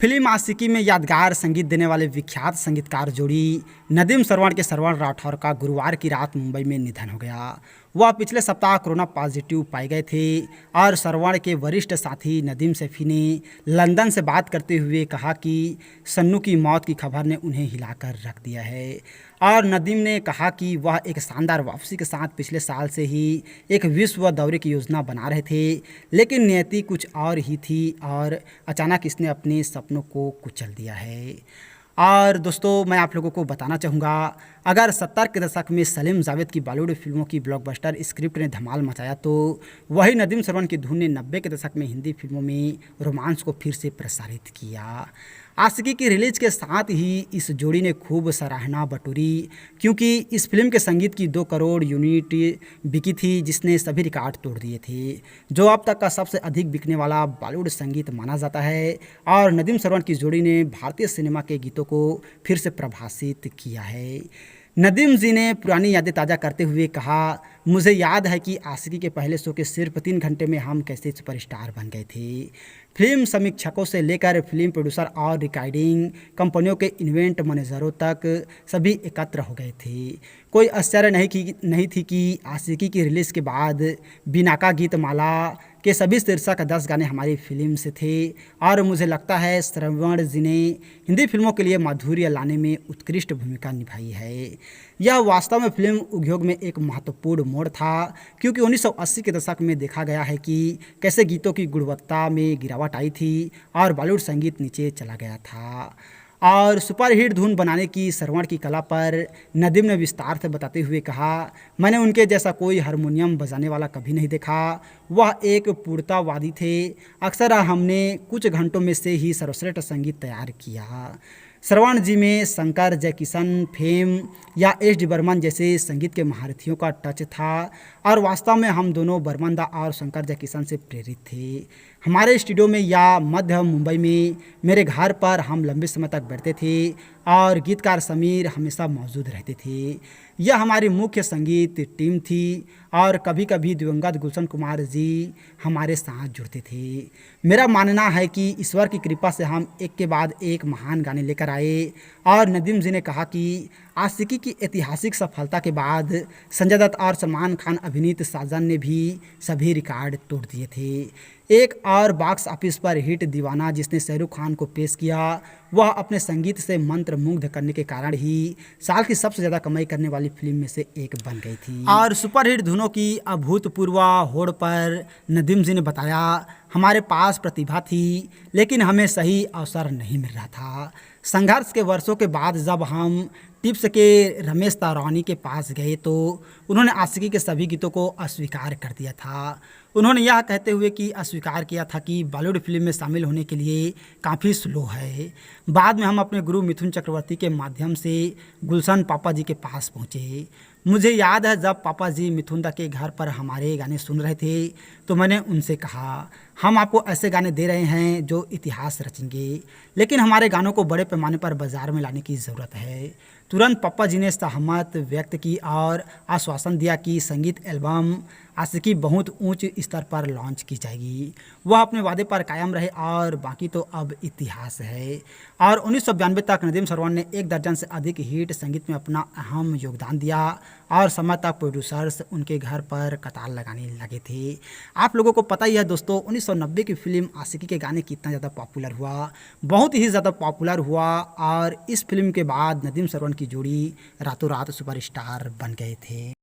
Film आशिकी में यादगार संगीत देने वाले विख्यात संगीतकार जोड़ी नदीम श्रवण के श्रवण राठौर का गुरुवार की रात मुंबई में निधन हो गया। वह पिछले सप्ताह कोरोना पॉजिटिव पाए गए थे और श्रवण के वरिष्ठ साथी नदीम सैफी ने लंदन से बात करते हुए कहा कि सन्नू की मौत की खबर ने उन्हें हिलाकर रख दिया है। और नदीम ने कहा कि वह एक शानदार वापसी के साथ पिछले साल से ही एक विश्व दौरे की योजना बना रहे थे, लेकिन नियति कुछ और ही थी और अचानक इसने अपने सपनों को कुचल दिया है। और दोस्तों, मैं आप लोगों को बताना चाहूँगा, अगर 70 के दशक में सलीम जावेद की बॉलीवुड फिल्मों की ब्लॉकबस्टर स्क्रिप्ट ने धमाल मचाया, तो वही नदीम श्रवण की धुन ने 90 के दशक में हिंदी फिल्मों में रोमांस को फिर से प्रसारित किया। आशिकी की रिलीज के साथ ही इस जोड़ी ने खूब सराहना बटोरी, क्योंकि इस फिल्म के संगीत की 2 करोड़ यूनिट बिकी थी, जिसने सभी रिकॉर्ड तोड़ दिए थे, जो अब तक का सबसे अधिक बिकने वाला बॉलीवुड संगीत माना जाता है। और नदीम श्रवण की जोड़ी ने भारतीय सिनेमा के गीतों को फिर से प्रभावित किया है। नदीम जी ने पुरानी यादें ताज़ा करते हुए कहा, मुझे याद है कि आशिकी के पहले शो के सिर्फ 3 घंटे में हम कैसे सुपरस्टार बन गए थे। फिल्म समीक्षकों से लेकर फिल्म प्रोड्यूसर और रिकॉर्डिंग कंपनियों के इवेंट मैनेजरों तक सभी एकत्र हो गए थे। कोई आश्चर्य नहीं थी कि आशिकी की रिलीज़ के बाद बिनाका गीत माला के सभी शीर्षक 10 गाने हमारी फिल्म से थे। और मुझे लगता है श्रवण जी ने हिंदी फिल्मों के लिए माधुर्य लाने में उत्कृष्ट भूमिका निभाई है। यह वास्तव में फिल्म उद्योग में एक महत्वपूर्ण मोड़ था, क्योंकि 1980 के दशक में देखा गया है कि कैसे गीतों की गुणवत्ता में गिरावट आई थी और बॉलीवुड संगीत नीचे चला गया था। और सुपरहिट धुन बनाने की श्रवण की कला पर नदीम ने विस्तार से बताते हुए कहा, मैंने उनके जैसा कोई हारमोनियम बजाने वाला कभी नहीं देखा। वह एक पूर्णतावादी थे। अक्सर हमने कुछ घंटों में से ही सर्वश्रेष्ठ संगीत तैयार किया। श्रवण जी में शंकर जयकिशन, फेम या एस डी बर्मन जैसे संगीत के महारथियों का टच था। और वास्तव में हम दोनों बर्मन दा और शंकर जयकिशन से प्रेरित थे। हमारे स्टूडियो में या मध्य मुंबई में मेरे घर पर हम लंबे समय तक बैठते थे और गीतकार समीर हमेशा मौजूद रहते थे। यह हमारी मुख्य संगीत टीम थी और कभी कभी दिवंगत गुलशन कुमार जी हमारे साथ जुड़ते थे। मेरा मानना है कि ईश्वर की कृपा से हम एक के बाद एक महान गाने लेकर आए। और नदीम जी ने कहा कि आशिकी की ऐतिहासिक सफलता के बाद संजय दत्त और सलमान खान अभिनीत साजन ने भी सभी रिकॉर्ड तोड़ दिए थे। एक और बॉक्स ऑफिस पर हिट दीवाना, जिसने शाहरुख खान को पेश किया, वह अपने संगीत से मंत्रमुग्ध करने के कारण ही साल की सबसे ज़्यादा कमाई करने वाली फिल्म में से एक बन गई थी। और सुपरहिट धुनों की अभूतपूर्व होड़ पर नदीम जी ने बताया, हमारे पास प्रतिभा थी, लेकिन हमें सही अवसर नहीं मिल रहा था। संघर्ष के वर्षों के बाद जब हम टिप्स के रमेश तारानी के पास गए, तो उन्होंने आशिकी के सभी गीतों को अस्वीकार कर दिया था। उन्होंने यह कहते हुए कि अस्वीकार किया था कि बॉलीवुड फिल्म में शामिल होने के लिए काफ़ी स्लो है। बाद में हम अपने गुरु मिथुन चक्रवर्ती के माध्यम से गुलशन पापा जी के पास पहुँचे। मुझे याद है, जब पापा जी मिथुन दा के घर पर हमारे गाने सुन रहे थे, तो मैंने उनसे कहा, हम आपको ऐसे गाने दे रहे हैं जो इतिहास रचेंगे, लेकिन हमारे गानों को बड़े पैमाने पर बाजार में लाने की ज़रूरत है। तुरंत पापा जी ने सहमत व्यक्त की और आश्वासन दिया कि संगीत एल्बम आशिकी बहुत ऊंच स्तर पर लॉन्च की जाएगी। वह अपने वादे पर कायम रहे और बाकी तो अब इतिहास है। और 1992 तक नदीम श्रवण ने 1 दर्जन से अधिक हिट संगीत में अपना अहम योगदान दिया और समय तक प्रोड्यूसर्स उनके घर पर कतार लगाने लगे थे। आप लोगों को पता ही है दोस्तों, 1990 की फिल्म आशिकी के गाने कितना ज़्यादा पॉपुलर हुआ, बहुत ही ज़्यादा पॉपुलर हुआ। और इस फिल्म के बाद नदीम श्रवण की जोड़ी रातों रात सुपरस्टार बन गए थे।